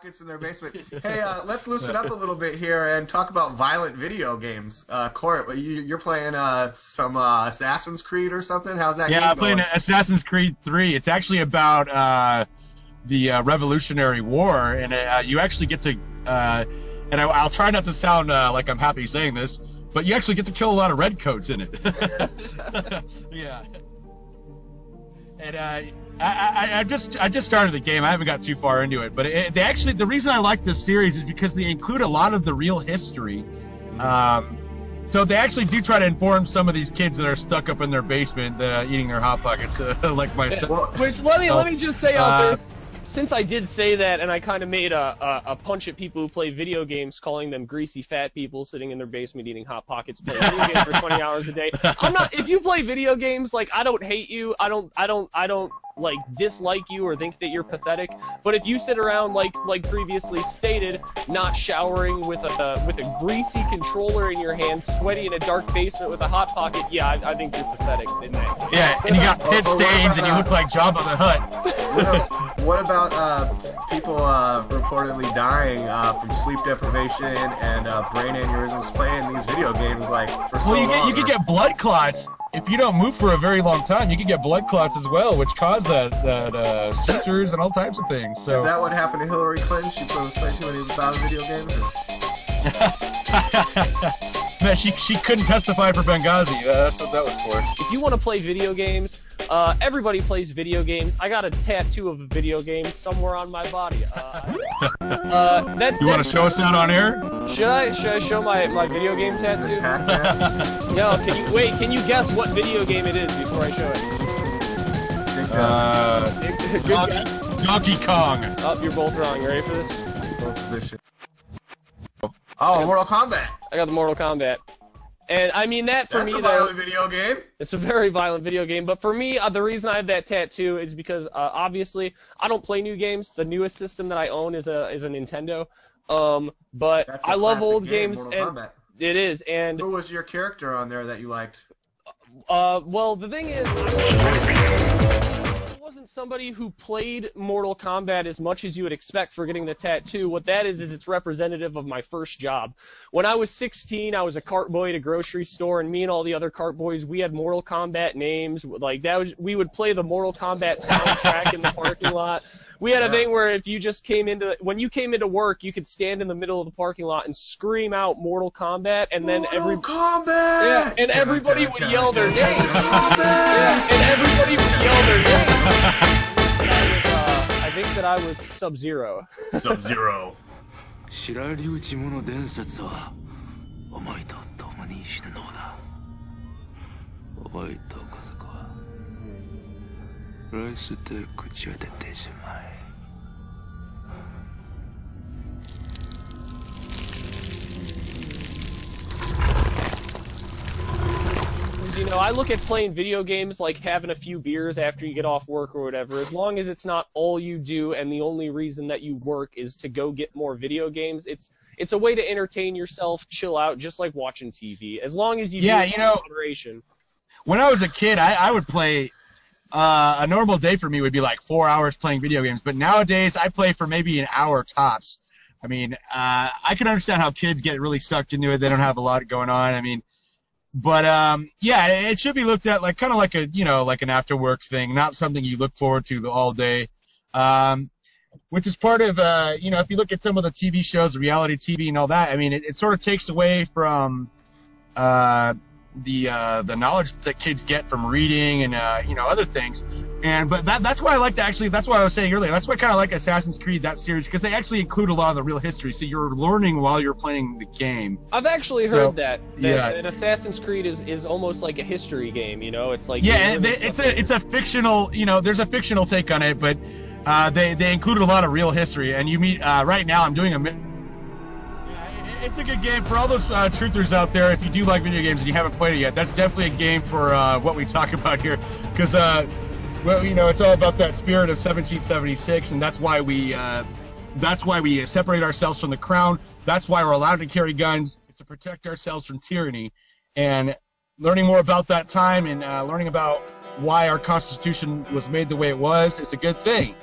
Pockets in their basement. Hey, let's loosen up a little bit here and talk about violent video games. Kort, you're playing some Assassin's Creed or something? How's that game I'm going? playing Assassin's Creed 3. It's actually about the Revolutionary War, and you actually get to, and I'll try not to sound like I'm happy saying this, but you actually get to kill a lot of redcoats in it. Yeah. And I just started the game. I haven't got too far into it, but the reason I like this series is because they include a lot of the real history. So they actually do try to inform some of these kids that are stuck up in their basement, eating their Hot Pockets, like myself. Which let me just say out there, since I did say that, and I kind of made a punch at people who play video games, calling them greasy fat people sitting in their basement eating Hot Pockets, playing video games for 20 hours a day. I'm not. If you play video games, like, I don't hate you. I don't like dislike you or think that you're pathetic. But if you sit around like previously stated, not showering with a greasy controller in your hand, sweaty in a dark basement with a Hot Pocket, yeah, I think you're pathetic in that. Yeah, and you got pit stains and you look like Jabba the Hutt. What about people reportedly dying from sleep deprivation and brain aneurysms playing these video games for so long? Well, you could get blood clots. If you don't move for a very long time, you can get blood clots as well, which cause that sutures and all types of things. So is that what happened to Hillary Clinton? She was playing too many violent video games? Man, she couldn't testify for Benghazi. That's what that was for. If you want to play video games, everybody plays video games. I got a tattoo of a video game somewhere on my body. You want to show us that on air? Should I show my video game tattoo? No. Can you guess what video game it is before I show it? Donkey Kong. Oh, you're both wrong. You ready for this? Position. Oh, Mortal Kombat. I got the Mortal Kombat. And I mean that for me, that's a violent video game. It's a very violent video game. But for me, the reason I have that tattoo is because obviously I don't play new games. The newest system that I own is a Nintendo. But I love old games, and Kombat. It is. And who was your character on there that you liked? Well, the thing is, I wasn't somebody who played Mortal Kombat as much as you would expect for getting the tattoo. What that is it's representative of my first job. When I was 16, I was a cart boy at a grocery store, and me and all the other cart boys, we had Mortal Kombat names. Like we would play the Mortal Kombat soundtrack in the parking lot. We had a thing where if you just when you came into work, you could stand in the middle of the parking lot and scream out Mortal Kombat, and then everybody would yell their name. Yeah, and everybody would yell their name. I think that I was Sub-Zero. Sub-Zero. 白百合地物伝説はお前と共に死ぬのだ。お前と家族は来世で口を出てしまえ。You know, I look at playing video games like having a few beers after you get off work or whatever. As long as it's not all you do and the only reason that you work is to go get more video games, it's a way to entertain yourself, chill out, just like watching TV. As long as you do it in moderation. When I was a kid, I would play. A normal day for me would be like 4 hours playing video games, but nowadays I play for maybe an hour tops. I mean, I can understand how kids get really sucked into it. They don't have a lot going on. I mean. But yeah, it should be looked at like kind of like like an after work thing, not something you look forward to all day. Which is part of if you look at some of the TV shows, reality TV and all that, I mean, it sort of takes away from the knowledge that kids get from reading and other things. But that's why I like to that's what I was saying earlier. That's why I kind of like Assassin's Creed, that series, because they actually include a lot of the real history. So you're learning while you're playing the game. I've actually heard that an Assassin's Creed is almost like a history game. It's like it's a fictional. There's a fictional take on it, but they included a lot of real history. And you meet right now. I'm doing it's a good game for all those truthers out there. If you do like video games and you haven't played it yet, that's definitely a game for what we talk about here, because it's all about that spirit of 1776, and that's why we separate ourselves from the crown. That's why we're allowed to carry guns, is to protect ourselves from tyranny. And learning more about that time and learning about why our Constitution was made the way it was is a good thing.